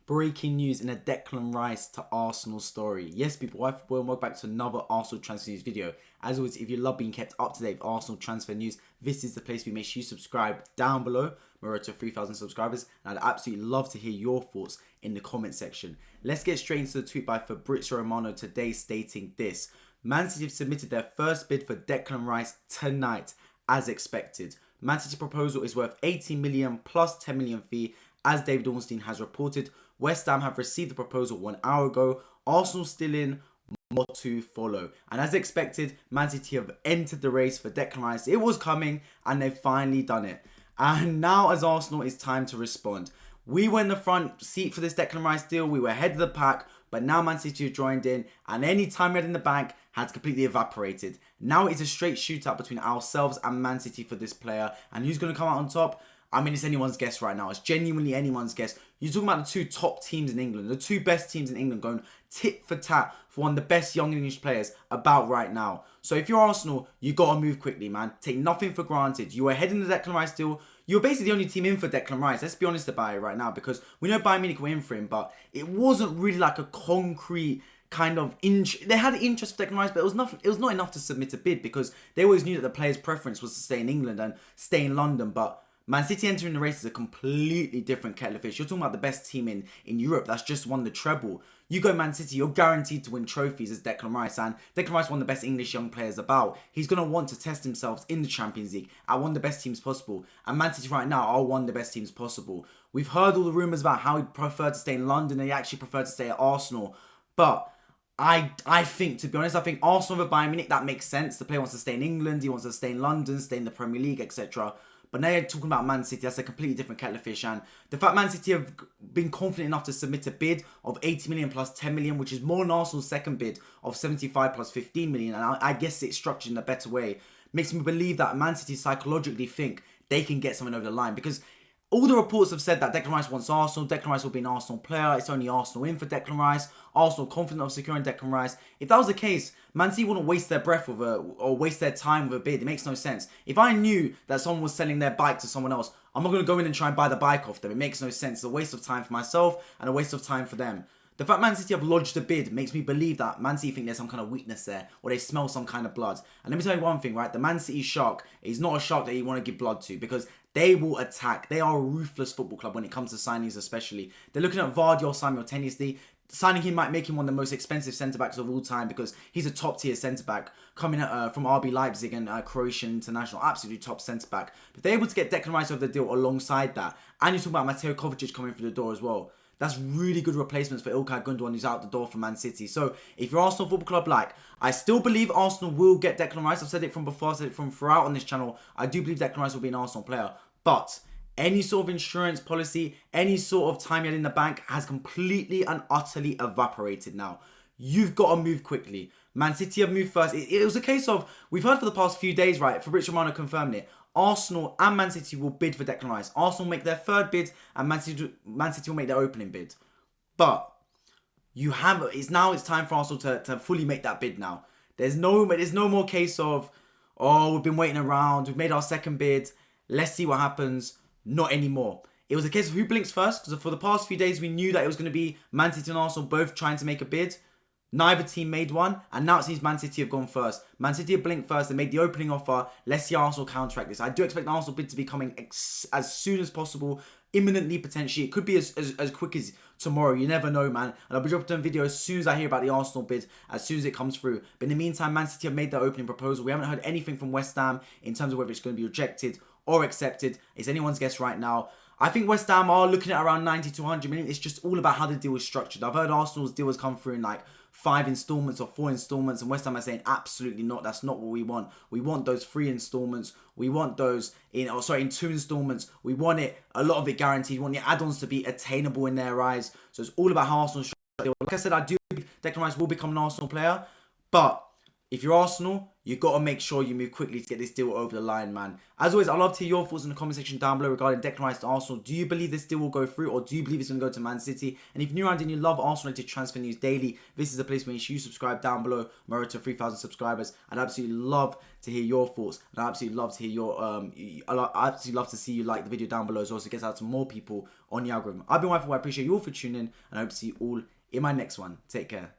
breaking news in a Declan Rice to Arsenal story. Yes, people, welcome back to another Arsenal transfer news video. As always, if you love being kept up to date with Arsenal transfer news, this is the place to be. Make sure you subscribe down below. We're at 3,000 subscribers, and I'd absolutely love to hear your thoughts in the comment section. Let's get straight into the tweet by Fabrizio Romano today, stating this: Man City have submitted their first bid for Declan Rice tonight, as expected. Man City proposal is worth 80 million plus 10 million fee, as David Ornstein has reported. West Ham have received the proposal 1 hour ago. Arsenal still in, more to follow. And as expected, Man City have entered the race for Declan Rice. It was coming, and they've finally done it. And now, as Arsenal, it's time to respond. We were in the front seat for this Declan Rice deal. We were ahead of the pack, but now Man City have joined in, and any time we had in the bank has completely evaporated. Now it's a straight shootout between ourselves and Man City for this player, and who's going to come out on top? I mean, it's anyone's guess right now. It's genuinely anyone's guess. You're talking about the two top teams in England, the two best teams in England going tit for tat for one of the best young English players about right now. So if you're Arsenal, you got to move quickly, man. Take nothing for granted. You were ahead in the Declan Rice deal. You're basically the only team in for Declan Rice. Let's be honest about it right now, because we know Bayern Munich were in for him, but it wasn't really like a concrete kind of they had interest for Declan Rice, but it was not enough to submit a bid, because they always knew that the player's preference was to stay in England and stay in London. But Man City entering the race is a completely different kettle of fish. You're talking about the best team in Europe that's just won the treble. You go Man City, you're guaranteed to win trophies as Declan Rice, and Declan Rice, one of the best English young players about. He's going to want to test himself in the Champions League at one of the best teams possible, and Man City right now are one of the best teams possible. We've heard all the rumours about how he'd prefer to stay in London, and he actually preferred to stay at Arsenal, but I think, to be honest, I think Arsenal over Bayern Munich, that makes sense. The player wants to stay in England, he wants to stay in London, stay in the Premier League, etc. But now you're talking about Man City, that's a completely different kettle of fish. And the fact Man City have been confident enough to submit a bid of 80 million plus 10 million, which is more than Arsenal's second bid of 75 plus 15 million, and I guess it's structured in a better way, makes me believe that Man City psychologically think they can get something over the line. Because all the reports have said that Declan Rice wants Arsenal, Declan Rice will be an Arsenal player, it's only Arsenal in for Declan Rice, Arsenal confident of securing Declan Rice. If that was the case, Man City wouldn't waste their breath with or waste their time with a bid. It makes no sense. If I knew that someone was selling their bike to someone else, I'm not going to go in and try and buy the bike off them. It makes no sense. It's a waste of time for myself and a waste of time for them. The fact Man City have lodged a bid makes me believe that Man City think there's some kind of weakness there, or they smell some kind of blood. And let me tell you one thing, right? The Man City shark is not a shark that you want to give blood to, because they will attack. They are a ruthless football club when it comes to signings, especially. They're looking at Vardy simultaneously. Signing him might make him one of the most expensive centre-backs of all time, because he's a top-tier centre-back coming from RB Leipzig and Croatian international. Absolutely top centre-back. But they're able to get Declan Rice over the deal alongside that. And you're talking about Mateo Kovacic coming through the door as well. That's really good replacements for Ilkay Gundogan, who's out the door for Man City. So if you're Arsenal Football Club, I still believe Arsenal will get Declan Rice. I've said it from before, I've said it from throughout on this channel. I do believe Declan Rice will be an Arsenal player. But any sort of insurance policy, any sort of time you had in the bank has completely and utterly evaporated now. You've got to move quickly. Man City have moved first. It was a case of, we've heard for the past few days, right? Fabrizio Romano confirmed it. Arsenal and Man City will bid for Declan Rice. Arsenal make their third bid, and Man City will make their opening bid. But it's time for Arsenal to fully make that bid now. There's no more case of, oh, we've been waiting around, we've made our second bid, let's see what happens. Not anymore. It was a case of who blinks first, because for the past few days we knew that it was going to be Man City and Arsenal both trying to make a bid. Neither team made one, and now it seems Man City have gone first. Man City have blinked first, they made the opening offer. Let's see Arsenal counteract this. I do expect the Arsenal bid to be coming as soon as possible, imminently potentially. It could be as quick as tomorrow, you never know, man. And I'll be dropping a video as soon as I hear about the Arsenal bid, as soon as it comes through. But in the meantime, Man City have made their opening proposal. We haven't heard anything from West Ham in terms of whether it's going to be rejected or accepted. It's anyone's guess right now. I think West Ham are looking at around 90 to 100 million. It's just all about how the deal is structured. I've heard Arsenal's deal has come through in 5 installments or 4 installments, and West Ham are saying absolutely not. That's not what we want. We want those 3 installments. We want those in 2 installments. We want it, a lot of it guaranteed. We want the add-ons to be attainable in their eyes. So it's all about how Arsenal structure. Like I said, I do believe Declan Rice will become an Arsenal player, but if you're Arsenal, you've got to make sure you move quickly to get this deal over the line, man. As always, I'd love to hear your thoughts in the comment section down below regarding Declan Rice to Arsenal. Do you believe this deal will go through, or do you believe it's going to go to Man City? And if you're new around and you love Arsenal-related transfer news daily, this is the place where you should subscribe down below. We're to 3,000 subscribers. I'd absolutely love to hear your thoughts, and I'd absolutely love to hear your I'd absolutely love to see you like the video down below as well, so it gets out to more people on the algorithm. I've been Wi-Fi. I appreciate you all for tuning in, and I hope to see you all in my next one. Take care.